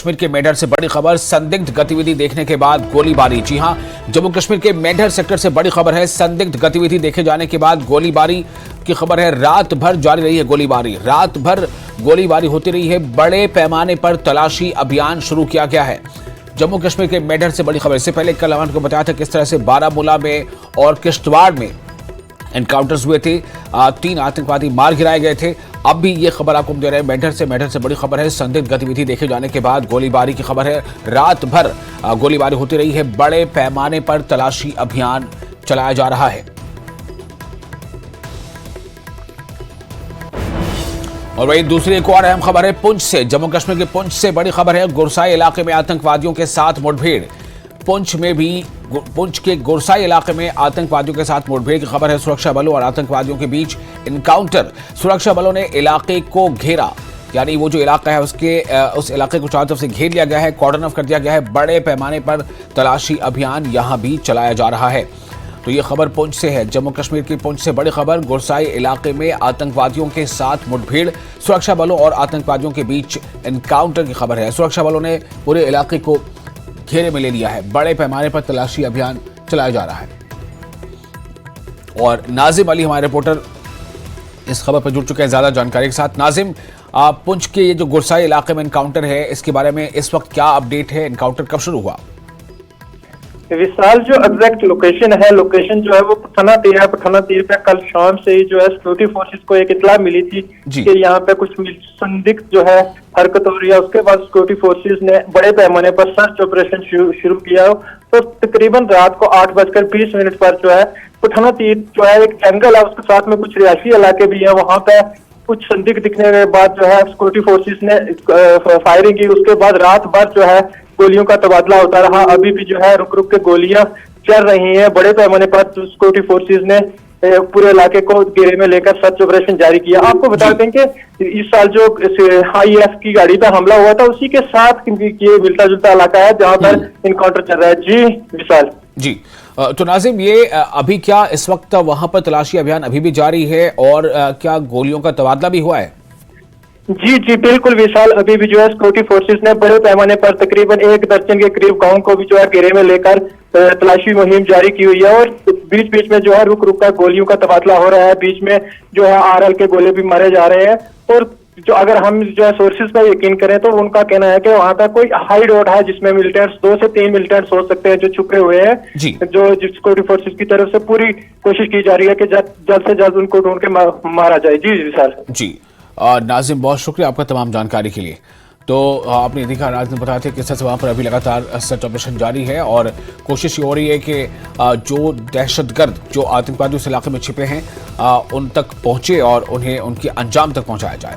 कश्मीर के मेढर से बड़ी खबर, संदिग्ध गतिविधि देखने के बाद गोलीबारी। जी हां, जम्मू कश्मीर के मेढर सेक्टर से बड़ी खबर है। संदिग्ध गतिविधि देखे जाने के बाद गोलीबारी की खबर है। रात भर जारी रही है गोलीबारी, रात भर गोलीबारी होती रही है। बड़े पैमाने पर तलाशी अभियान शुरू किया गया है। जम्मू कश्मीर के मेढर से बड़ी खबर। इससे पहले कल हमने आपको बताया था किस तरह से बारामूला में और किश्तवाड़ में एनकाउंटर्स हुए थे, 3 आतंकवादी मार गिराए गए थे। अब भी ये खबर आपको दे रहे हैं मेढर से बड़ी खबर है। संदिग्ध गतिविधि देखे जाने के बाद गोलीबारी की खबर है। रात भर गोलीबारी होती रही है। बड़े पैमाने पर तलाशी अभियान चलाया जा रहा है। और वही दूसरी एक और अहम खबर है पुंछ से। जम्मू कश्मीर के पुंछ से बड़ी खबर है। गुरसाई इलाके में आतंकवादियों के साथ मुठभेड़। पुंछ के गुरसाई इलाके में आतंकवादियों के साथ मुठभेड़ की खबर है। सुरक्षा बलों और आतंकवादियों के बीच इनकाउंटर। सुरक्षा बलों ने इलाके को घेरा, यानी वो जो इलाका है उस इलाके को चारों तरफ से घेर लिया गया है, कॉर्डन ऑफ कर दिया गया है। बड़े पैमाने पर तलाशी अभियान यहां भी चलाया जा रहा है। तो ये खबर पुंछ से है। जम्मू कश्मीर की पुंछ से बड़ी खबर, गुरसाई इलाके में आतंकवादियों के साथ मुठभेड़। सुरक्षा बलों और आतंकवादियों के बीच एनकाउंटर की खबर है। सुरक्षा बलों ने पूरे इलाके को घेरे में ले लिया है। बड़े पैमाने पर तलाशी अभियान चलाया जा रहा है। और नाजिम अली हमारे रिपोर्टर इस खबर पर जुड़ चुके हैं ज्यादा जानकारी के साथ। नाजिम, पुंछ के ये जो गुरसाई इलाके में एनकाउंटर है, इसके बारे में इस वक्त क्या अपडेट है? एनकाउंटर कब शुरू हुआ? विशाल, जो एग्जैक्ट लोकेशन जो है वो पठाना तीर पे कल शाम से ही जो है सिक्योरिटी फोर्सेस को एक इत्तला मिली थी कि यहाँ पे कुछ संदिग्ध जो है हरकत हो रही है। उसके बाद सिक्योरिटी फोर्सेस ने बड़े पैमाने पर सर्च ऑपरेशन शुरू किया। तो तकरीबन रात को 8:20 पर जो है पठाना तीर जो है एक जंगल है, उसके साथ में कुछ रिहायशी इलाके भी है। वहां पे कुछ संदिग्ध दिखने के बाद जो है सिक्योरिटी फोर्सेस ने फायरिंग की। उसके बाद रात भर जो है गोलियों का तबादला होता रहा। अभी भी जो है रुक रुक के गोलियां चल रही हैं। बड़े पैमाने पर सिक्योरिटी फोर्सेस ने पूरे इलाके को घेरे में लेकर सर्च ऑपरेशन जारी किया। आपको बता दें कि इस साल जो IAF की गाड़ी पर हमला हुआ था, उसी के साथ ये मिलता जुलता इलाका है जहां पर इनकाउंटर चल रहा है। जी विशाल। जी, तो नाजिम, ये अभी क्या इस वक्त वहां पर तलाशी अभियान अभी भी जारी है और क्या गोलियों का तबादला भी हुआ है? जी बिल्कुल विशाल, अभी भी जो है सिक्योरिटी फोर्सेस ने बड़े पैमाने पर तकरीबन 1 दर्जन के करीब गांवों को भी जो है घेरे में लेकर तलाशी मुहिम जारी की हुई है। और बीच बीच में जो है रुक रुक कर गोलियों का तबादला हो रहा है। बीच में जो है RL के गोले भी मारे जा रहे हैं। और जो अगर हम जो है सोर्सेज पर यकीन करें तो उनका कहना है कि वहां पर कोई हाइड आउट है जिसमें मिलिटेंट्स 2 से 3 मिलिटेंट्स हो सकते हैं जो छुपे हुए हैं। जो सिक्योरिटी फोर्सेज की तरफ से पूरी कोशिश की जा रही है कि जल्द से जल्द उनको ढूंढ के मारा जाए। जी विशाल। जी नाजिम, बहुत शुक्रिया आपका तमाम जानकारी के लिए। तो आपने देखा, नाजिम बताया था कि किस तरह से वहाँ पर अभी लगातार सर्च ऑपरेशन जारी है और कोशिश ये हो रही है कि जो दहशतगर्द जो आतंकवादी उस इलाके में छिपे हैं उन तक पहुँचे और उन्हें उनके अंजाम तक पहुँचाया जाए।